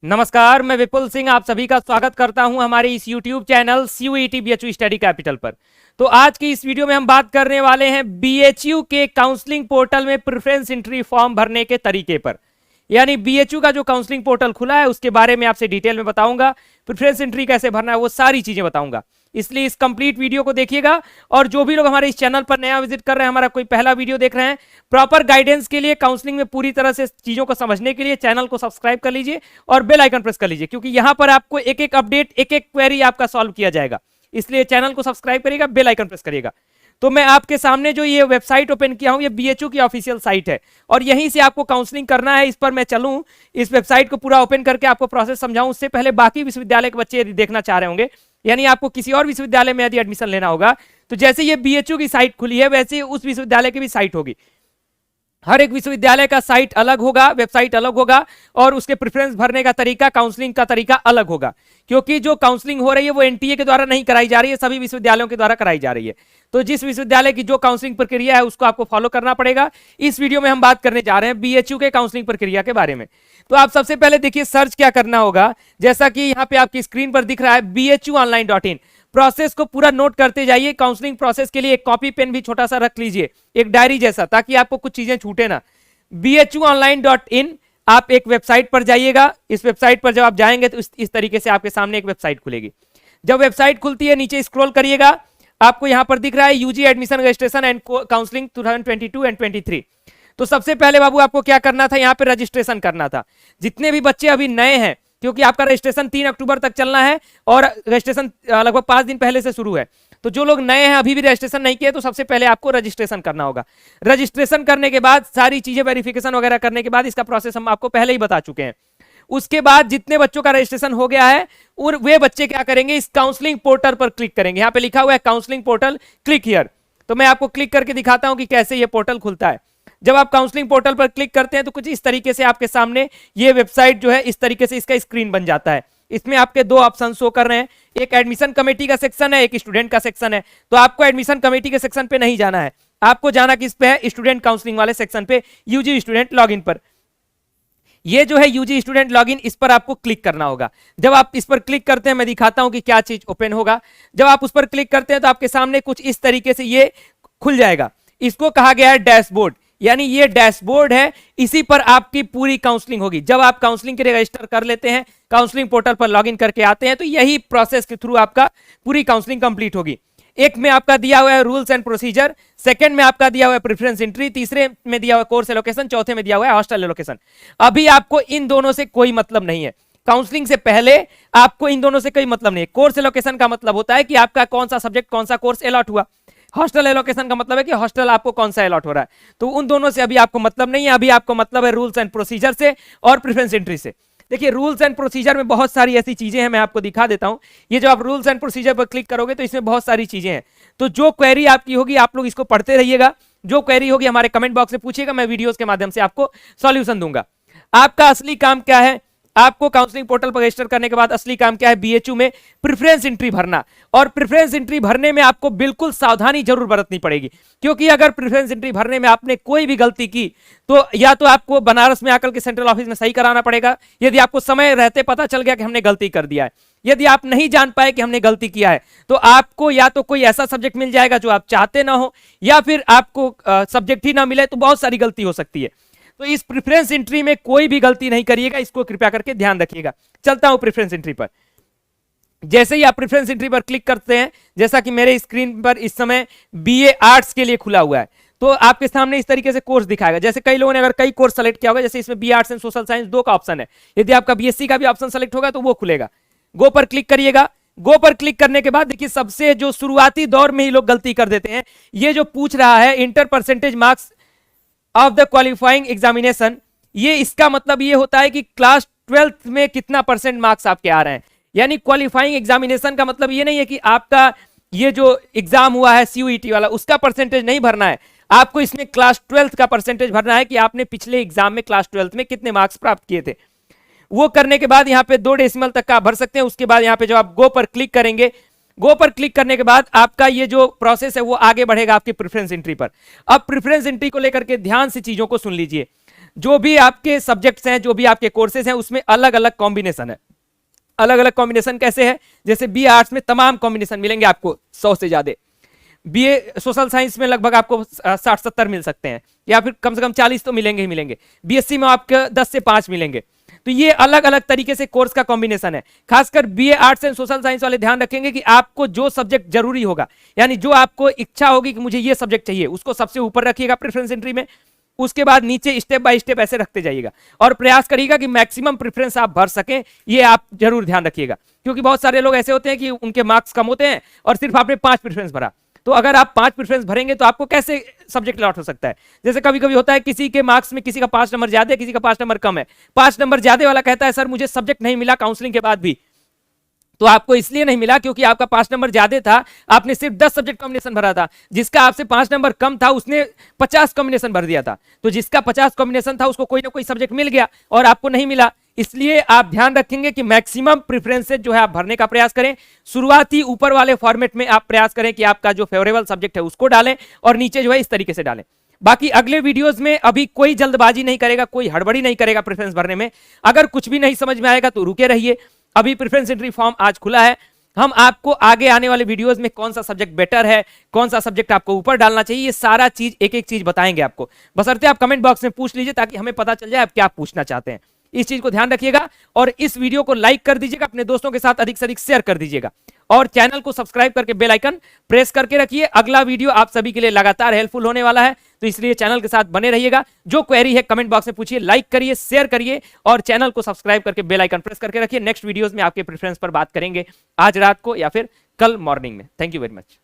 नमस्कार, मैं विपुल सिंह आप सभी का स्वागत करता हूं हमारे इस YouTube channel CUET BHU study capital पर। तो आज की इस वीडियो में हम बात करने वाले हैं BHU के काउंसलिंग पोर्टल में प्रेफरेंस एंट्री फॉर्म भरने के तरीके पर। यानी BHU का जो काउंसलिंग पोर्टल खुला है उसके बारे में आपसे डिटेल में बताऊंगा, प्रेफरेंस एंट्री कैसे भरना है वो सारी चीजें बताऊंगा। इसलिए इस कंप्लीट वीडियो को देखिएगा। और जो भी लोग हमारे इस चैनल पर नया विजिट कर रहे हैं, हमारा कोई पहला वीडियो देख रहे हैं, प्रॉपर गाइडेंस के लिए, काउंसलिंग में पूरी तरह से चीजों को समझने के लिए चैनल को सब्सक्राइब कर लीजिए और बेल आइकन प्रेस कर लीजिए, क्योंकि यहां पर आपको एक एक अपडेट, एक एक क्वेरी आपका सॉल्व किया जाएगा। इसलिए चैनल को सब्सक्राइब करिएगा, बेल आइकन प्रेस करिएगा। तो मैं आपके सामने जो ये वेबसाइट ओपन किया हूं, ये BHU की ऑफिशियल साइट है और यहीं से आपको काउंसलिंग करना है। इस पर मैं चलूं, इस वेबसाइट को पूरा ओपन करके आपको प्रोसेस समझाऊं, उससे पहले बाकी विश्वविद्यालय के बच्चे यदि देखना चाह रहे होंगे, यानी आपको किसी और विश्वविद्यालय में यदि एडमिशन लेना होगा, तो जैसे ये BHU की साइट खुली है वैसे उस विश्वविद्यालय की भी साइट होगी। हर एक विश्वविद्यालय का साइट अलग होगा, वेबसाइट अलग होगा और उसके प्रेफरेंस भरने का तरीका, काउंसलिंग का तरीका अलग होगा, क्योंकि जो काउंसलिंग हो रही है वो NTA के द्वारा नहीं कराई जा रही है, सभी विश्वविद्यालयों के द्वारा कराई जा रही है। तो जिस विश्वविद्यालय की जो काउंसलिंग प्रक्रिया है उसको आपको फॉलो करना पड़ेगा। इस वीडियो में हम बात करने जा रहे हैं BHU के काउंसलिंग प्रक्रिया के बारे में। तो आप सबसे पहले देखिए सर्च क्या करना होगा, जैसा कि यहाँ पे आपकी स्क्रीन पर दिख रहा है BHUonline.in। प्रोसेस को पूरा नोट करते जाइए। काउंसलिंग प्रोसेस के लिए एक कॉपी पेन भी छोटा सा रख लीजिए, एक डायरी जैसा, ताकि आपको कुछ चीजें छूटे ना। BHUonline.in, आप एक वेबसाइट पर जाइएगा। इस वेबसाइट पर जब आप जाएंगे तो इस तरीके से आपके सामने एक वेबसाइट खुलेगी। जब वेबसाइट खुलती है नीचे स्क्रॉल करिएगा, आपको यहां पर दिख रहा है UG admission registration and counselling 2022 and 23। तो सबसे पहले बाबू आपको क्या करना था, यहाँ पे रजिस्ट्रेशन करना था। जितने भी बच्चे अभी नए हैं, क्योंकि आपका रजिस्ट्रेशन 3 अक्टूबर तक चलना है और रजिस्ट्रेशन लगभग 5 दिन पहले से शुरू है। तो जो लोग नए हैं, अभी भी रजिस्ट्रेशन नहीं किए, तो सबसे पहले आपको रजिस्ट्रेशन करना होगा। रजिस्ट्रेशन करने के बाद सारी चीजें वेरिफिकेशन वगैरह करने के बाद, इसका प्रोसेस हम आपको पहले ही बता चुके हैं। उसके बाद जितने बच्चों का रजिस्ट्रेशन हो गया है और वे बच्चे क्या करेंगे, इस काउंसलिंग पोर्टल पर क्लिक करेंगे। यहाँ पे लिखा हुआ है काउंसलिंग पोर्टल, क्लिक हियर। तो मैं आपको क्लिक करके दिखाता हूं कि कैसे ये पोर्टल खुलता है। जब आप काउंसलिंग पोर्टल पर क्लिक करते हैं तो कुछ इस तरीके से आपके सामने ये वेबसाइट जो है, इस तरीके से इसका स्क्रीन बन जाता है। इसमें आपके दो ऑप्शन शो कर रहे हैं, एक एडमिशन कमेटी का सेक्शन है, एक स्टूडेंट का सेक्शन है। तो आपको एडमिशन कमेटी के सेक्शन पे नहीं जाना है, आपको जाना किस पे है, स्टूडेंट काउंसलिंग वाले सेक्शन पे, UG स्टूडेंट लॉगिन पर। ये जो है UG स्टूडेंट लॉगिन, इस पर आपको क्लिक करना होगा। जब आप इस पर क्लिक करते हैं, मैं दिखाता हूं कि क्या चीज ओपन होगा। जब आप उस पर क्लिक करते हैं तो आपके सामने कुछ इस तरीके से ये खुल जाएगा। इसको कहा गया है डैशबोर्ड, यानी ये डैशबोर्ड है, इसी पर आपकी पूरी काउंसलिंग होगी। जब आप काउंसलिंग के लिए रजिस्टर कर लेते हैं, काउंसलिंग पोर्टल पर लॉगिन करके आते हैं, तो यही प्रोसेस के थ्रू आपका पूरी काउंसलिंग कंप्लीट होगी। एक में आपका दिया हुआ है रूल्स एंड प्रोसीजर, सेकंड में आपका दिया हुआ है प्रेफरेंस एंट्री, तीसरे में दिया हुआ है कोर्स एलोकेशन, चौथे में दिया हुआ है हॉस्टल एलोकेशन। अभी आपको इन दोनों से कोई मतलब नहीं है। काउंसलिंग से पहले आपको इन दोनों से कोई मतलब नहीं है। कोर्स एलोकेशन का मतलब होता है कि आपका कौन सा सब्जेक्ट, कौन सा कोर्स अलॉट हुआ। हॉस्टल एलोकेशन का मतलब है कि हॉस्टल आपको कौन सा अलॉट हो रहा है। तो उन दोनों से अभी आपको मतलब नहीं है, अभी आपको मतलब है रूल्स एंड प्रोसीजर से और प्रेफरेंस एंट्री से। देखिए रूल्स एंड प्रोसीजर में बहुत सारी ऐसी चीजें हैं, मैं आपको दिखा देता हूं। ये जो आप रूल्स एंड प्रोसीजर पर क्लिक करोगे तो इसमें बहुत सारी चीजें हैं। तो जो क्वेरी आपकी होगी, आप लोग इसको पढ़ते रहिएगा। जो क्वेरी होगी हमारे कमेंट बॉक्स में पूछिएगा, मैं वीडियोस के माध्यम से आपको सॉल्यूशन दूंगा। आपका असली काम क्या है, आपको काउंसलिंग पोर्टल पर रजिस्टर करने के बाद असली काम क्या है, BHU में प्रेफरेंस एंट्री भरना। और प्रेफरेंस एंट्री भरने में आपको बिल्कुल सावधानी जरूर बरतनी पड़ेगी, क्योंकि अगर प्रेफरेंस एंट्री भरने में आपने कोई भी गलती की तो या तो आपको बनारस में आकर के सेंट्रल ऑफिस में सही कराना पड़ेगा, यदि आपको समय रहते पता चल गया कि हमने गलती कर दिया है। यदि आप नहीं जान पाए कि हमने गलती किया है, तो आपको या तो कोई ऐसा सब्जेक्ट मिल जाएगा जो आप चाहते ना हो, या फिर आपको सब्जेक्ट ही ना मिले, तो बहुत सारी गलती हो सकती है। तो इस प्रेफरेंस एंट्री में कोई भी गलती नहीं करिएगा, इसको कृपया करके ध्यान रखिएगा। चलता हूं प्रेफरेंस एंट्री पर। जैसे ही आप प्रेफरेंस एंट्री पर क्लिक करते हैं, जैसा कि मेरे स्क्रीन पर इस समय BA आर्ट्स के लिए खुला हुआ है, तो आपके सामने इस तरीके से कोर्स दिखाएगा। जैसे कई लोगों ने अगर कई कोर्स सेलेक्ट किया होगा, जैसे इसमें BA arts and social science 2 का ऑप्शन है, यदि आपका BSc का भी ऑप्शन सेलेक्ट होगा तो वो खुलेगा। गो पर क्लिक करिएगा। गो पर क्लिक करने के बाद देखिए सबसे जो शुरुआती दौर में ही लोग गलती कर देते हैं, ये जो पूछ रहा है inter percentage marks of the qualifying examination, ये इसका मतलब ये होता है कि क्लास 12th में कितना परसेंट मार्क्स आपके आ रहे हैं। यानी क्वालिफाइंग एग्जामिनेशन का मतलब ये नहीं है कि आपका ये जो एग्जाम हुआ है CUET वाला, उसका परसेंटेज नहीं भरना है। आपको इसमें क्लास 12th का परसेंटेज भरना है कि आपने पिछले एग्जाम में क्लास 12th में कितने मार्क्स प्राप्त किए थे। वो करने के बाद यहाँ पे 2 डेसिमल तक का आप भर सकते हैं। उसके बाद यहाँ पे जब आप गो पर क्लिक करेंगे, गो पर क्लिक करने के बाद आपका ये जो प्रोसेस है वो आगे बढ़ेगा आपकी प्रेफरेंस एंट्री पर। अब प्रेफरेंस एंट्री को लेकर के ध्यान से चीजों को सुन लीजिए। जो भी आपके सब्जेक्ट्स हैं, जो भी आपके कोर्सेज हैं, उसमें अलग अलग कॉम्बिनेशन है। अलग अलग कॉम्बिनेशन कैसे है? जैसे बी आर्ट्स में तमाम कॉम्बिनेशन मिलेंगे आपको 100 से ज्यादा। बीए सोशल साइंस में लगभग आपको 60-70 मिल सकते हैं, या फिर कम से कम 40 तो मिलेंगे ही मिलेंगे। बीएससी में आपके 10 से 5 मिलेंगे। तो ये अलग अलग तरीके से कोर्स का कॉम्बिनेशन है। खासकर BA arts and social science वाले ध्यान रखेंगे कि आपको जो सब्जेक्ट जरूरी होगा, यानी जो आपको इच्छा होगी कि मुझे ये सब्जेक्ट चाहिए, उसको सबसे ऊपर रखिएगा प्रेफरेंस एंट्री में। उसके बाद नीचे स्टेप बाय स्टेप ऐसे रखते जाइएगा और प्रयास करिएगा कि मैक्सिमम प्रेफरेंस आप भर सकें। ये आप जरूर ध्यान रखिएगा, क्योंकि बहुत सारे लोग ऐसे होते हैं कि उनके मार्क्स कम होते हैं और सिर्फ आपने 5 प्रेफरेंस भरा। तो अगर आप 5 प्रेफरेंस भरेंगे तो आपको कैसे सब्जेक्ट लॉट हो सकता है? जैसे कभी कभी होता है किसी के मार्क्स में किसी का 5 नंबर ज्यादा है, किसी का 5 नंबर कम है। 5 नंबर ज्यादा वाला कहता है सर मुझे सब्जेक्ट नहीं मिला काउंसलिंग के बाद भी। तो आपको इसलिए नहीं मिला क्योंकि आपका 5 नंबर ज्यादा था, आपने सिर्फ 10 सब्जेक्ट कॉम्बिनेशन भरा था। जिसका आपसे 5 नंबर कम था उसने 50 कॉम्बिनेशन भर दिया था। तो जिसका 50 कॉम्बिनेशन था उसको कोई ना कोई सब्जेक्ट मिल गया और आपको नहीं मिला। इसलिए आप ध्यान रखेंगे कि मैक्सिमम प्रेफरेंसेस जो है आप भरने का प्रयास करें। शुरुआती ऊपर वाले फॉर्मेट में आप प्रयास करें कि आपका जो फेवरेबल सब्जेक्ट है उसको डालें और नीचे जो है इस तरीके से डालें। बाकी अगले वीडियोस में अभी कोई जल्दबाजी नहीं करेगा, कोई हड़बड़ी नहीं करेगा प्रेफरेंस भरने में। अगर कुछ भी नहीं समझ में आएगा तो रुके रहिए। अभी प्रेफरेंस एंट्री फॉर्म आज खुला है। हम आपको आगे आने वाले वीडियोस में कौन सा सब्जेक्ट बेटर है, कौन सा सब्जेक्ट आपको ऊपर डालना चाहिए, ये सारा चीज एक एक चीज बताएंगे आपको। बशर्ते आप कमेंट बॉक्स में पूछ लीजिए ताकि हमें पता चल जाए आप क्या पूछना चाहते हैं। इस चीज को ध्यान रखिएगा और इस वीडियो को लाइक कर दीजिएगा, अपने दोस्तों के साथ अधिक से अधिक शेयर कर दीजिएगा और चैनल को सब्सक्राइब करके बेल आइकन प्रेस करके रखिए। अगला वीडियो आप सभी के लिए लगातार हेल्पफुल होने वाला है, तो इसलिए चैनल के साथ बने रहिएगा। जो क्वेरी है कमेंट बॉक्स में पूछिए, लाइक करिए, शेयर करिए और चैनल को सब्सक्राइब करके बेल आइकन प्रेस करके रखिए। नेक्स्ट वीडियोस में आपके प्रेफरेंस पर बात करेंगे आज रात को या फिर कल मॉर्निंग में। Thank you very much.